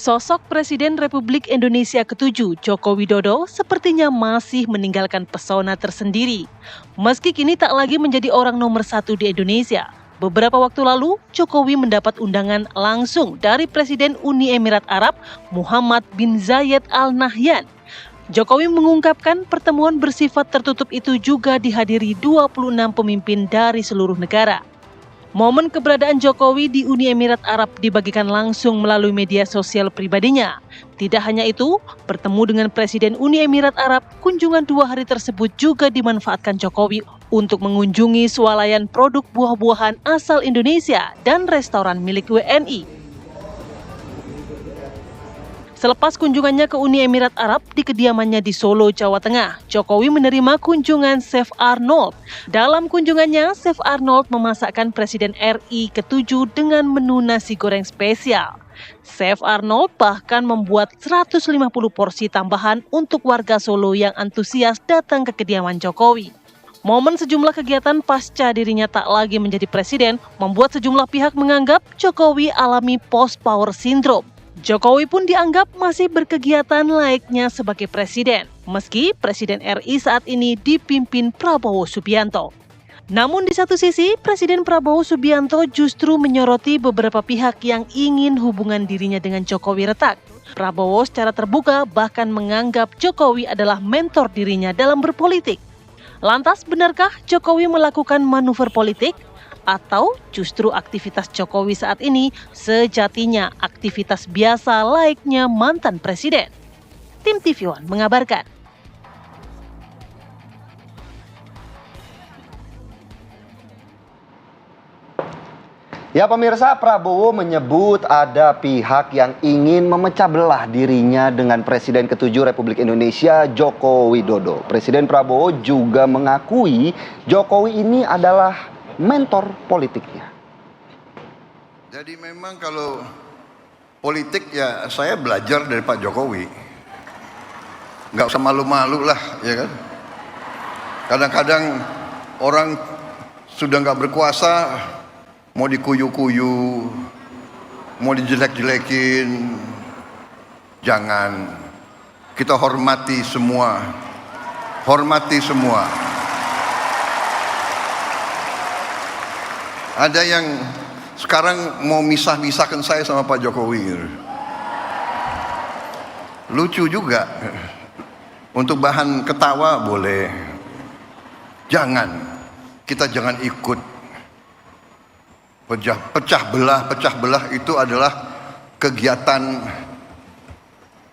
Sosok Presiden Republik Indonesia ke-7, Joko Widodo, sepertinya masih meninggalkan pesona tersendiri. Meski kini tak lagi menjadi orang nomor satu di Indonesia, beberapa waktu lalu Jokowi mendapat undangan langsung dari Presiden Uni Emirat Arab, Muhammad bin Zayed Al Nahyan. Jokowi mengungkapkan pertemuan bersifat tertutup itu juga dihadiri 26 pemimpin dari seluruh negara. Momen keberadaan Jokowi di Uni Emirat Arab dibagikan langsung melalui media sosial pribadinya. Tidak hanya itu, bertemu dengan Presiden Uni Emirat Arab, kunjungan 2 hari tersebut juga dimanfaatkan Jokowi untuk mengunjungi swalayan produk buah-buahan asal Indonesia dan restoran milik WNI. Selepas kunjungannya ke Uni Emirat Arab di kediamannya di Solo, Jawa Tengah, Jokowi menerima kunjungan Chef Arnold. Dalam kunjungannya, Chef Arnold memasakkan Presiden RI ke-7 dengan menu nasi goreng spesial. Chef Arnold bahkan membuat 150 porsi tambahan untuk warga Solo yang antusias datang ke kediaman Jokowi. Momen sejumlah kegiatan pasca dirinya tak lagi menjadi presiden membuat sejumlah pihak menganggap Jokowi alami post-power syndrome. Jokowi pun dianggap masih berkegiatan layaknya sebagai presiden, meski Presiden RI saat ini dipimpin Prabowo Subianto. Namun di satu sisi, Presiden Prabowo Subianto justru menyoroti beberapa pihak yang ingin hubungan dirinya dengan Jokowi retak. Prabowo secara terbuka bahkan menganggap Jokowi adalah mentor dirinya dalam berpolitik. Lantas, benarkah Jokowi melakukan manuver politik? Atau justru aktivitas Jokowi saat ini sejatinya aktivitas biasa layaknya mantan presiden? Tim TV One mengabarkan. Ya pemirsa, Prabowo menyebut ada pihak yang ingin memecah belah dirinya dengan Presiden ke-7 Republik Indonesia, Joko Widodo. Presiden Prabowo juga mengakui Jokowi ini adalah mentor politiknya. Jadi memang kalau politik ya saya belajar dari Pak Jokowi. Nggak usah malu-malu lah, ya kan. Kadang-kadang orang sudah nggak berkuasa, mau dikuyu-kuyu, mau dijelek-jelekin. Jangan. Kita hormati semua. Hormati semua. Ada yang sekarang mau misah-misahkan saya sama Pak Jokowi. Lucu juga. Untuk bahan ketawa boleh. Jangan. Kita jangan ikut. Pecah belah itu adalah kegiatan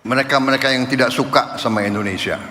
mereka-mereka yang tidak suka sama Indonesia.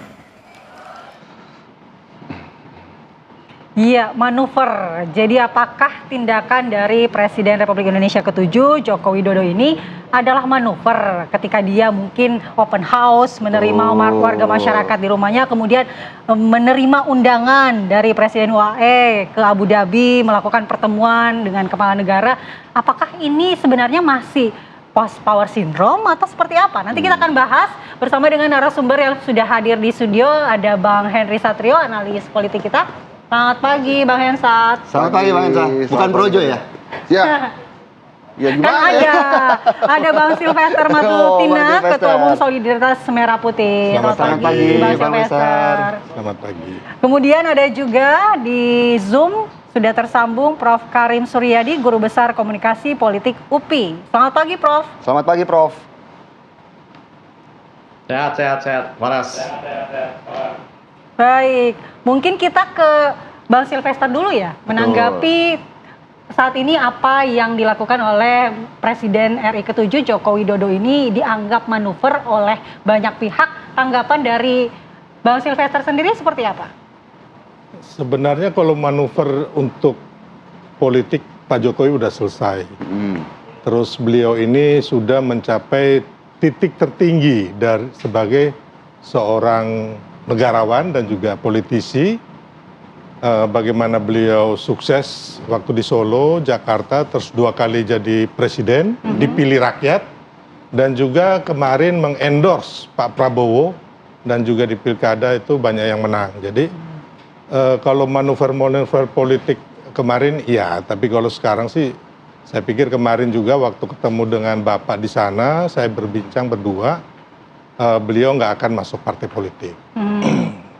Iya, manuver. Jadi apakah tindakan dari Presiden Republik Indonesia ke-7, Joko Widodo ini adalah manuver ketika dia mungkin open house, menerima warga masyarakat di rumahnya, kemudian menerima undangan dari Presiden UAE ke Abu Dhabi, melakukan pertemuan dengan kepala negara. Apakah ini sebenarnya masih post-power syndrome atau seperti apa? Nanti kita akan bahas bersama dengan narasumber yang sudah hadir di studio. Ada Bang Henry Satrio, analis politik kita. Selamat pagi Bang Hensat. Selamat pagi Bang Hensat. Bukan Projo ya? Ya. Ya Kan ada Bang Silvester Matutina, Silvester. Ketua Umum Solidaritas Merah Putih. Selamat pagi Bang Bang Silvester. Selamat pagi. Kemudian ada juga di Zoom sudah tersambung Prof. Karim Suryadi, Guru Besar Komunikasi Politik UPI. Selamat pagi Prof. Selamat pagi Prof. Sehat. Waras. Baik, mungkin kita ke Bang Silvester dulu ya, menanggapi saat ini apa yang dilakukan oleh Presiden RI ke-7 Joko Widodo ini dianggap manuver oleh banyak pihak. Tanggapan dari Bang Silvester sendiri seperti apa? Sebenarnya kalau manuver untuk politik Pak Jokowi sudah selesai. Terus beliau ini sudah mencapai titik tertinggi sebagai seorang negarawan dan juga politisi. Bagaimana beliau sukses waktu di Solo, Jakarta, terus 2 kali jadi presiden, dipilih rakyat, dan juga kemarin mengendorse Pak Prabowo, dan juga di pilkada itu banyak yang menang. Jadi kalau manuver politik kemarin iya, tapi kalau sekarang sih Saya pikir kemarin juga waktu ketemu dengan Bapak di sana, saya berbincang berdua, beliau nggak akan masuk partai politik.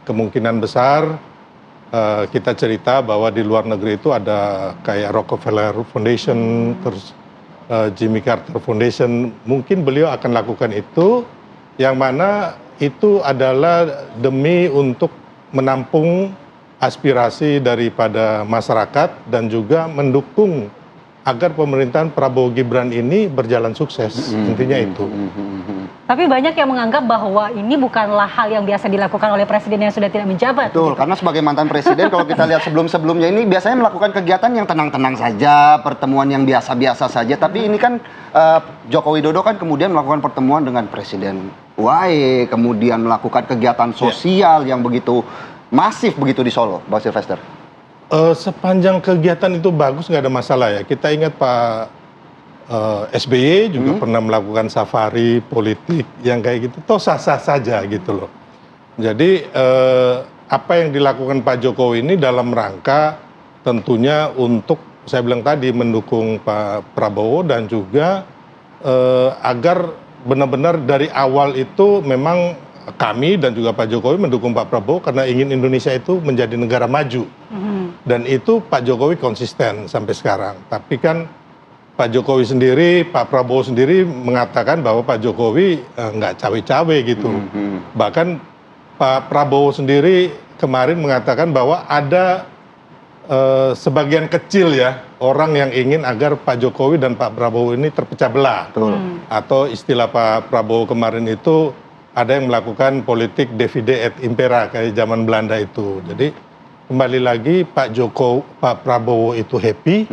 Kemungkinan besar kita cerita bahwa di luar negeri itu ada kayak Rockefeller Foundation, terus Jimmy Carter Foundation, mungkin beliau akan lakukan itu, yang mana itu adalah demi untuk menampung aspirasi daripada masyarakat dan juga mendukung agar pemerintahan Prabowo Gibran ini berjalan sukses, intinya itu. Tapi banyak yang menganggap bahwa ini bukanlah hal yang biasa dilakukan oleh presiden yang sudah tidak menjabat. Betul, karena sebagai mantan presiden kalau kita lihat sebelum-sebelumnya ini biasanya melakukan kegiatan yang tenang-tenang saja, pertemuan yang biasa-biasa saja. Tapi ini kan Joko Widodo kan kemudian melakukan pertemuan dengan Presiden UAE, kemudian melakukan kegiatan sosial yang begitu masif begitu di Solo, Bang Sylvester. Sepanjang kegiatan itu bagus, nggak ada masalah ya. Kita ingat Pak SBY juga pernah melakukan safari politik yang kayak gitu, toh sah-sah saja gitu loh. Jadi apa yang dilakukan Pak Jokowi ini dalam rangka tentunya untuk, saya bilang tadi, mendukung Pak Prabowo dan juga agar benar-benar dari awal itu memang kami dan juga Pak Jokowi mendukung Pak Prabowo karena ingin Indonesia itu menjadi negara maju. Dan itu Pak Jokowi konsisten sampai sekarang. Tapi kan Pak Jokowi sendiri, Pak Prabowo sendiri mengatakan bahwa Pak Jokowi nggak cawe-cawe gitu. Bahkan Pak Prabowo sendiri kemarin mengatakan bahwa ada sebagian kecil ya orang yang ingin agar Pak Jokowi dan Pak Prabowo ini terpecah belah. Atau istilah Pak Prabowo kemarin itu ada yang melakukan politik divide et impera kayak zaman Belanda itu. Jadi kembali lagi Pak Prabowo itu happy,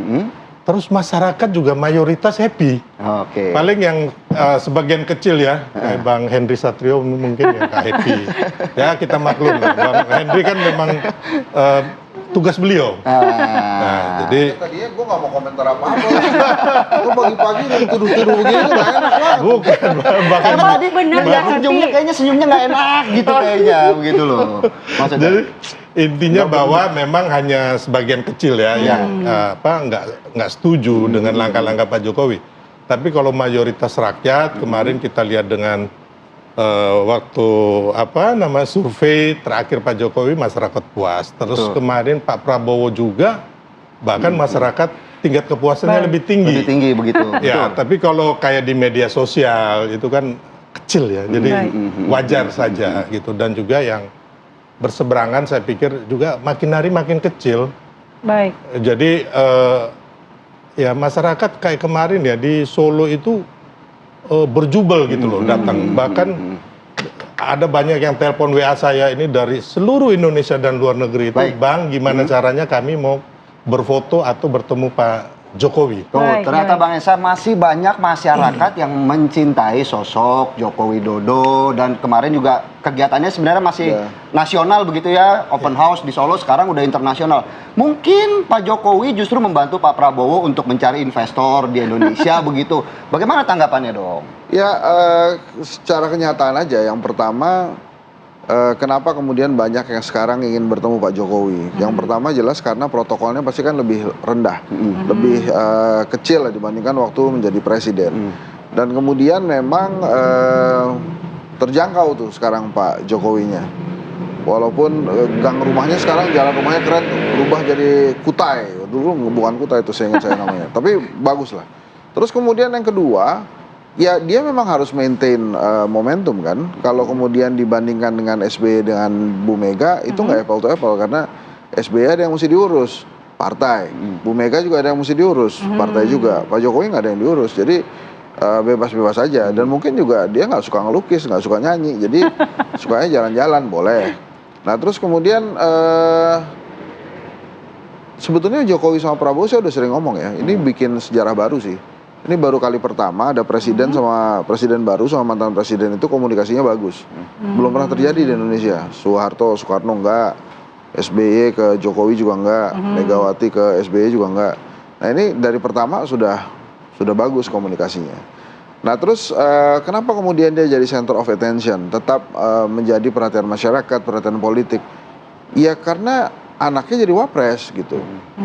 terus masyarakat juga mayoritas happy. Paling yang sebagian kecil ya, kayak Bang Henry Satrio mungkin yang nggak happy. Ya kita maklum lah, Bang Henry kan memang tugas beliau. Nah, jadi tadinya gue nggak mau komentar apa-apa. Gue pagi-pagi udah tuduh-tuduh begini tuh nggak enak banget. bukan Bang Karena Henry. tadi benar Bang ya senyumnya kayaknya senyumnya nggak enak gitu kayaknya, begitu loh. Maksudnya. Jadi intinya bahwa memang hanya sebagian kecil ya yang nggak setuju dengan langkah-langkah Pak Jokowi. Tapi kalau mayoritas rakyat kemarin kita lihat dengan waktu survei terakhir Pak Jokowi masyarakat puas. Terus kemarin Pak Prabowo juga bahkan masyarakat tingkat kepuasannya lebih tinggi. Lebih tinggi begitu. Ya, tapi kalau kayak di media sosial itu kan kecil ya. Jadi wajar saja gitu, dan juga yang berseberangan saya pikir juga makin hari makin kecil. Baik. Jadi ya masyarakat kayak kemarin ya di Solo itu berjubel gitu loh datang. Bahkan ada banyak yang telepon WA saya ini dari seluruh Indonesia dan luar negeri itu, Bang gimana caranya kami mau berfoto atau bertemu Pak Jokowi. Ternyata Bang Esa masih banyak masyarakat yang mencintai sosok Joko Widodo, dan kemarin juga kegiatannya sebenarnya masih nasional begitu ya, open house di Solo, sekarang udah internasional. Mungkin Pak Jokowi justru membantu Pak Prabowo untuk mencari investor di Indonesia begitu. Bagaimana tanggapannya dong? Ya secara kenyataan aja, yang pertama kenapa kemudian banyak yang sekarang ingin bertemu Pak Jokowi? Yang pertama jelas karena protokolnya pasti kan lebih rendah, lebih kecil lah dibandingkan waktu menjadi presiden. Dan kemudian memang terjangkau tuh sekarang Pak Jokowinya. Walaupun gang rumahnya sekarang, jalan rumahnya keren tuh, berubah jadi kutai. Dulu bukan kutai itu saya ingat saya namanya, tapi bagus lah. Terus kemudian yang kedua, ya dia memang harus maintain momentum kan. Kalau kemudian dibandingkan dengan SBY dengan Bu Mega itu nggak apple to apple, karena SBY ada yang mesti diurus partai, Bu Mega juga ada yang mesti diurus partai juga, Pak Jokowi nggak ada yang diurus. Jadi bebas-bebas aja, dan mungkin juga dia nggak suka ngelukis, nggak suka nyanyi, jadi sukanya jalan-jalan boleh. Nah terus kemudian sebetulnya Jokowi sama Prabowo saya udah sering ngomong ya, ini bikin sejarah baru sih. Ini baru kali pertama ada presiden sama presiden baru sama mantan presiden itu komunikasinya bagus. Belum pernah terjadi di Indonesia. Soeharto, Soekarno enggak, SBY ke Jokowi juga enggak, Megawati ke SBY juga enggak. Nah ini dari pertama sudah bagus komunikasinya. Nah terus kenapa kemudian dia jadi center of attention, tetap menjadi perhatian masyarakat, perhatian politik? Ya karena anaknya jadi wapres gitu.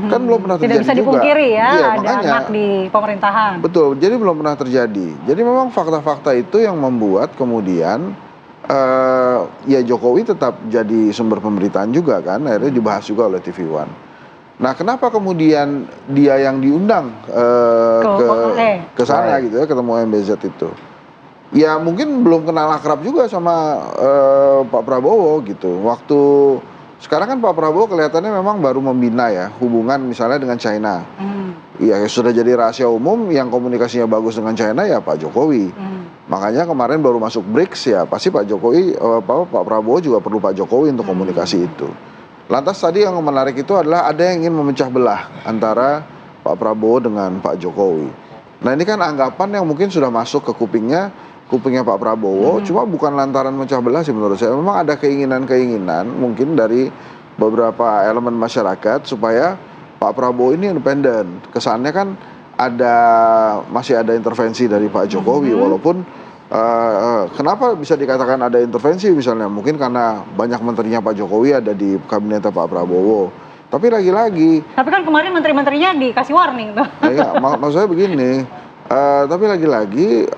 Kan belum pernah terjadi Tidak bisa juga. dipungkiri ya, Iya, ada makanya. anak di pemerintahan. Betul, jadi belum pernah terjadi. Jadi memang fakta-fakta itu yang membuat kemudian ya Jokowi tetap jadi sumber pemberitaan juga kan, akhirnya dibahas juga oleh TV One. Nah, kenapa kemudian dia yang diundang ke sana gitu ya, ketemu MBZ itu? Ya mungkin belum kenal akrab juga sama Pak Prabowo gitu. Waktu sekarang kan Pak Prabowo kelihatannya memang baru membina ya hubungan misalnya dengan China. Ya sudah jadi rahasia umum yang komunikasinya bagus dengan China ya Pak Jokowi. Makanya kemarin baru masuk BRICS ya pasti Pak Jokowi, Pak Prabowo juga perlu Pak Jokowi untuk komunikasi itu. Lantas tadi yang menarik itu adalah ada yang ingin memecah belah antara Pak Prabowo dengan Pak Jokowi. Nah ini kan anggapan yang mungkin sudah masuk ke kupingnya Pak Prabowo, cuma bukan lantaran memecah belah sih menurut saya. Memang ada keinginan-keinginan mungkin dari beberapa elemen masyarakat supaya Pak Prabowo ini independen. Kesannya kan masih ada intervensi dari Pak Jokowi, walaupun kenapa bisa dikatakan ada intervensi misalnya? Mungkin karena banyak menterinya Pak Jokowi ada di kabinet Pak Prabowo. Tapi lagi-lagi. Tapi kan kemarin menteri-menterinya dikasih warning tuh. Ya, maksud saya begini. Tapi lagi-lagi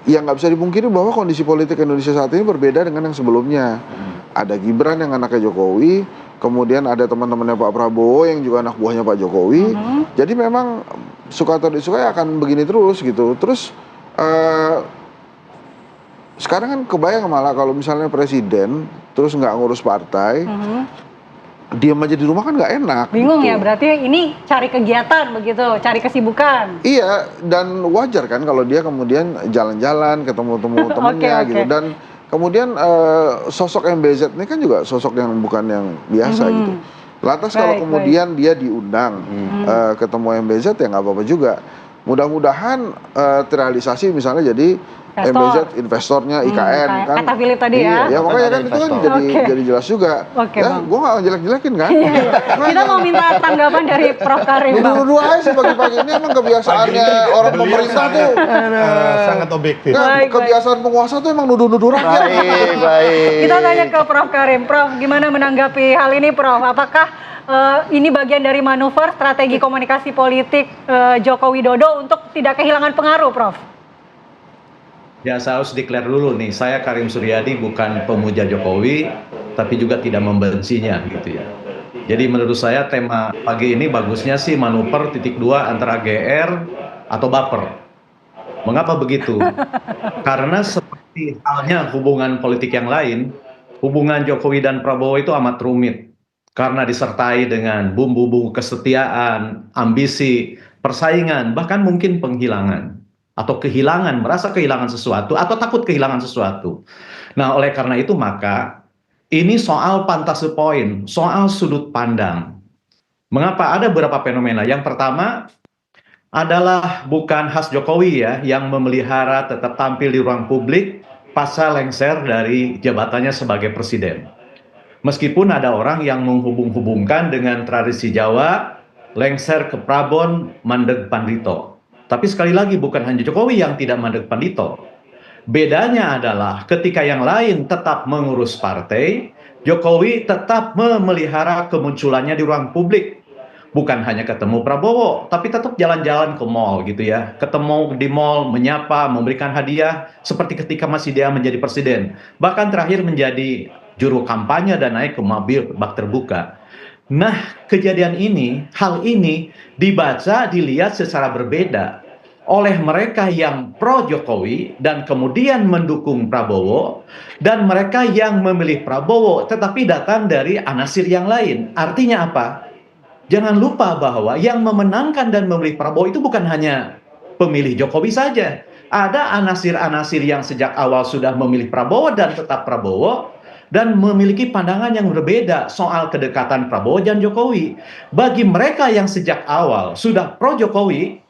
ya nggak bisa dipungkiri bahwa kondisi politik Indonesia saat ini berbeda dengan yang sebelumnya. Ada Gibran yang anaknya Jokowi, kemudian ada teman-temannya Pak Prabowo yang juga anak buahnya Pak Jokowi. Jadi memang suka atau disukai akan begini terus gitu. Terus sekarang kan kebayang malah kalau misalnya presiden terus nggak ngurus partai, diam aja di rumah kan nggak enak. Bingung gitu. ya, berarti ini cari kegiatan begitu, cari kesibukan. Iya, dan wajar kan kalau dia kemudian jalan-jalan, ketemu-temu temennya gitu. Dan kemudian sosok MBZ ini kan juga sosok yang bukan yang biasa gitu. Lantas kalau kemudian dia diundang ketemu MBZ ya nggak apa-apa juga. Mudah-mudahan terrealisasi misalnya jadi MBZ investornya IKN kan. Kata Philip tadi ya. Ya makanya kan itu kan jadi jelas juga. Ya, gue nggak jelek-jelekin kan. Kita mau minta tanggapan dari Prof. Karim. Nuduh-nuduh aja sih pagi-pagi ini emang kebiasaannya orang pemerintah tuh. Sangat objektif. Kebiasaan penguasa tuh emang nuduh-nuduh rakyat. Baik. Kita tanya ke Prof. Karim. Prof, gimana menanggapi hal ini, Prof? Apakah ini bagian dari manuver strategi komunikasi politik Joko Widodo untuk tidak kehilangan pengaruh, Prof? Ya, saya harus declare dulu nih, saya Karim Suryadi bukan pemuja Jokowi, tapi juga tidak membencinya gitu ya. Jadi menurut saya tema pagi ini bagusnya sih manuver titik 2 antara GR atau baper. Mengapa begitu? Karena seperti halnya hubungan politik yang lain, hubungan Jokowi dan Prabowo itu amat rumit. Karena disertai dengan bumbu-bumbu kesetiaan, ambisi, persaingan, bahkan mungkin penghilangan. Atau kehilangan, merasa kehilangan sesuatu, atau takut kehilangan sesuatu. Nah, oleh karena itu maka, ini soal fantasi point, soal sudut pandang. Mengapa? Ada beberapa fenomena. Yang pertama adalah bukan khas Jokowi ya, yang memelihara tetap tampil di ruang publik pasca lengser dari jabatannya sebagai presiden. Meskipun ada orang yang menghubung-hubungkan dengan tradisi Jawa, lengser ke Prabon, mandeg pandito. Tapi sekali lagi bukan hanya Jokowi yang tidak mandeg pandito. Bedanya adalah ketika yang lain tetap mengurus partai, Jokowi tetap memelihara kemunculannya di ruang publik. Bukan hanya ketemu Prabowo, tapi tetap jalan-jalan ke mall gitu ya. Ketemu di mall, menyapa, memberikan hadiah, seperti ketika masih dia menjadi presiden. Bahkan terakhir menjadi juru kampanye dan naik ke mobil bak terbuka. Nah, kejadian ini, hal ini dibaca, dilihat secara berbeda oleh mereka yang pro Jokowi dan kemudian mendukung Prabowo, dan mereka yang memilih Prabowo tetapi datang dari anasir yang lain. Artinya apa? Jangan lupa bahwa yang memenangkan dan memilih Prabowo itu bukan hanya pemilih Jokowi saja. Ada anasir-anasir yang sejak awal sudah memilih Prabowo dan tetap Prabowo, dan memiliki pandangan yang berbeda soal kedekatan Prabowo dan Jokowi. Bagi mereka yang sejak awal sudah pro Jokowi,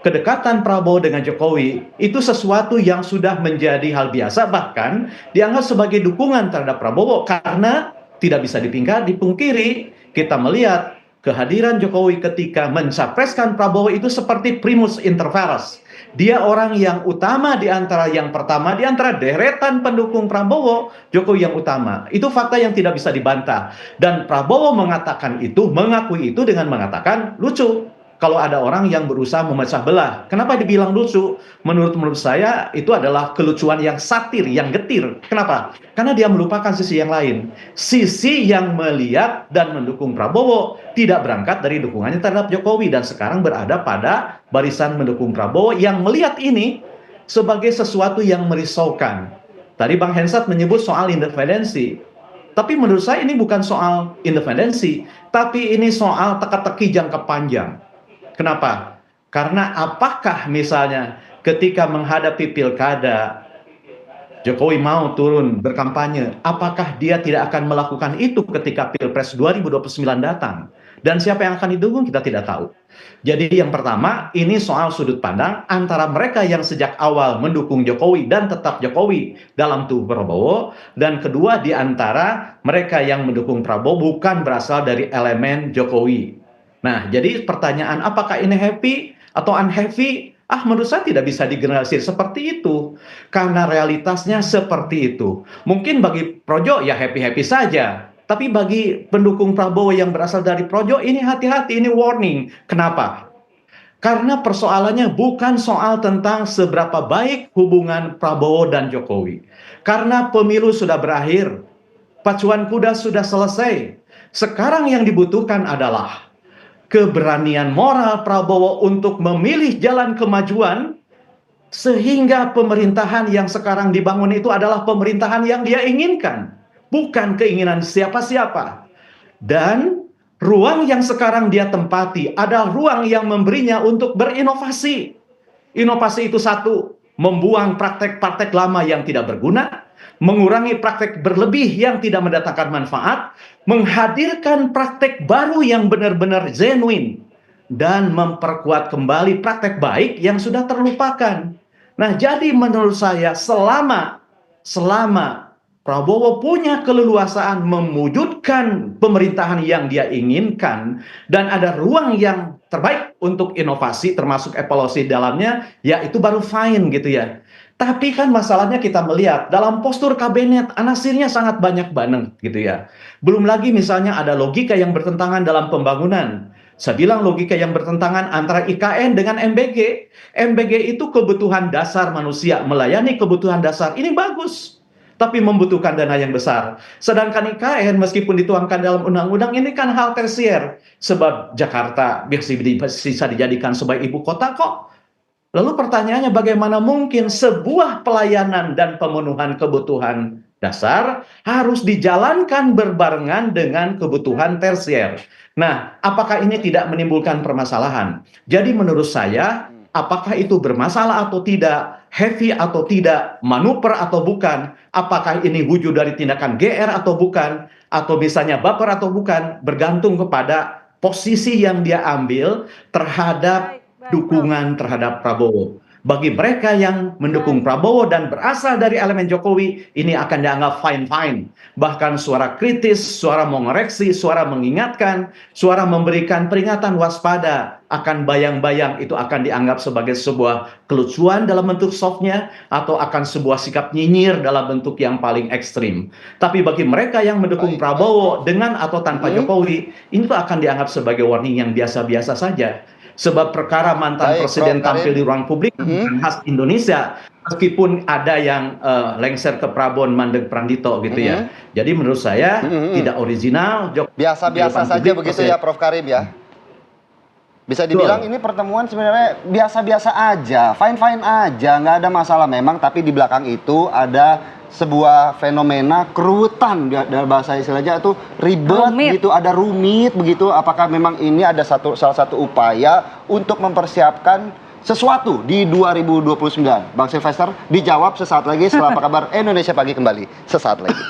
kedekatan Prabowo dengan Jokowi itu sesuatu yang sudah menjadi hal biasa, bahkan dianggap sebagai dukungan terhadap Prabowo, karena tidak bisa dipungkiri, kita melihat kehadiran Jokowi ketika mencapreskan Prabowo itu seperti primus inter pares. Dia orang yang utama di antara yang pertama, di antara deretan pendukung Prabowo, Jokowi yang utama. Itu fakta yang tidak bisa dibantah. Dan Prabowo mengatakan itu, mengakui itu dengan mengatakan lucu. Kalau ada orang yang berusaha memecah belah. Kenapa dibilang lucu? Menurut saya itu adalah kelucuan yang satir, yang getir. Kenapa? Karena dia melupakan sisi yang lain. Sisi yang melihat dan mendukung Prabowo tidak berangkat dari dukungannya terhadap Jokowi dan sekarang berada pada barisan mendukung Prabowo yang melihat ini sebagai sesuatu yang merisaukan. Tadi Bang Hensat menyebut soal independensi. Tapi menurut saya ini bukan soal independensi, tapi ini soal teka-teki jangka panjang. Kenapa? Karena apakah misalnya ketika menghadapi pilkada Jokowi mau turun berkampanye, apakah dia tidak akan melakukan itu ketika Pilpres 2029 datang? Dan siapa yang akan didukung kita tidak tahu. Jadi yang pertama, ini soal sudut pandang antara mereka yang sejak awal mendukung Jokowi dan tetap Jokowi dalam tubuh Prabowo, dan kedua di antara mereka yang mendukung Prabowo bukan berasal dari elemen Jokowi. Nah, jadi pertanyaan apakah ini happy atau unhappy? Menurut saya tidak bisa digeneralisir seperti itu. Karena realitasnya seperti itu. Mungkin bagi Projo ya happy-happy saja. Tapi bagi pendukung Prabowo yang berasal dari Projo ini hati-hati, ini warning. Kenapa? Karena persoalannya bukan soal tentang seberapa baik hubungan Prabowo dan Jokowi. Karena pemilu sudah berakhir. Pacuan kuda sudah selesai. Sekarang yang dibutuhkan adalah keberanian moral Prabowo untuk memilih jalan kemajuan sehingga pemerintahan yang sekarang dibangun itu adalah pemerintahan yang dia inginkan, bukan keinginan siapa-siapa. Dan ruang yang sekarang dia tempati adalah ruang yang memberinya untuk berinovasi. Inovasi itu satu, membuang praktek-praktek lama yang tidak berguna, mengurangi praktek berlebih yang tidak mendatangkan manfaat, menghadirkan praktek baru yang benar-benar genuine, dan memperkuat kembali praktek baik yang sudah terlupakan. Nah, jadi menurut saya selama Prabowo punya keleluasaan mewujudkan pemerintahan yang dia inginkan dan ada ruang yang terbaik untuk inovasi termasuk evaluasi dalamnya, ya itu baru fine gitu ya. Tapi kan masalahnya kita melihat dalam postur kabinet anasirnya sangat banyak banget gitu ya. Belum lagi misalnya ada logika yang bertentangan dalam pembangunan. Saya bilang logika yang bertentangan antara IKN dengan MBG. MBG itu kebutuhan dasar manusia, melayani kebutuhan dasar. Ini bagus. Tapi membutuhkan dana yang besar. Sedangkan IKN meskipun dituangkan dalam undang-undang ini kan hal tersier. Sebab Jakarta bisa dijadikan sebagai ibu kota kok. Lalu pertanyaannya bagaimana mungkin sebuah pelayanan dan pemenuhan kebutuhan dasar harus dijalankan berbarengan dengan kebutuhan tersier. Nah, apakah ini tidak menimbulkan permasalahan? Jadi menurut saya, apakah itu bermasalah atau tidak, heavy atau tidak, manuver atau bukan, apakah ini wujud dari tindakan GR atau bukan, atau misalnya baper atau bukan, bergantung kepada posisi yang dia ambil terhadap dukungan terhadap Prabowo. Bagi mereka yang mendukung Prabowo dan berasal dari elemen Jokowi, ini akan dianggap fine-fine. Bahkan suara kritis, suara mengoreksi, suara mengingatkan, suara memberikan peringatan waspada akan bayang-bayang itu akan dianggap sebagai sebuah kelucuan dalam bentuk softnya atau akan sebuah sikap nyinyir dalam bentuk yang paling ekstrim. Tapi bagi mereka yang mendukung Prabowo dengan atau tanpa Jokowi, ini tuh akan dianggap sebagai warning yang biasa-biasa saja. Sebab perkara mantan presiden tampil di ruang publik khas Indonesia, meskipun ada yang lengser ke Prabon Mandeg Prandito gitu ya. Jadi menurut saya tidak original. Biasa-biasa saja begitu ya Prof. Karim ya. Bisa dibilang ini pertemuan sebenarnya biasa-biasa aja, fine-fine aja, nggak ada masalah memang. Tapi di belakang itu ada sebuah fenomena keruwetan, dalam bahasa istilahnya itu ribet gitu, ada rumit begitu. Apakah memang ini ada salah satu upaya untuk mempersiapkan sesuatu di 2029? Bang Sylvester dijawab sesaat lagi setelah Apa Kabar Indonesia Pagi kembali sesaat lagi.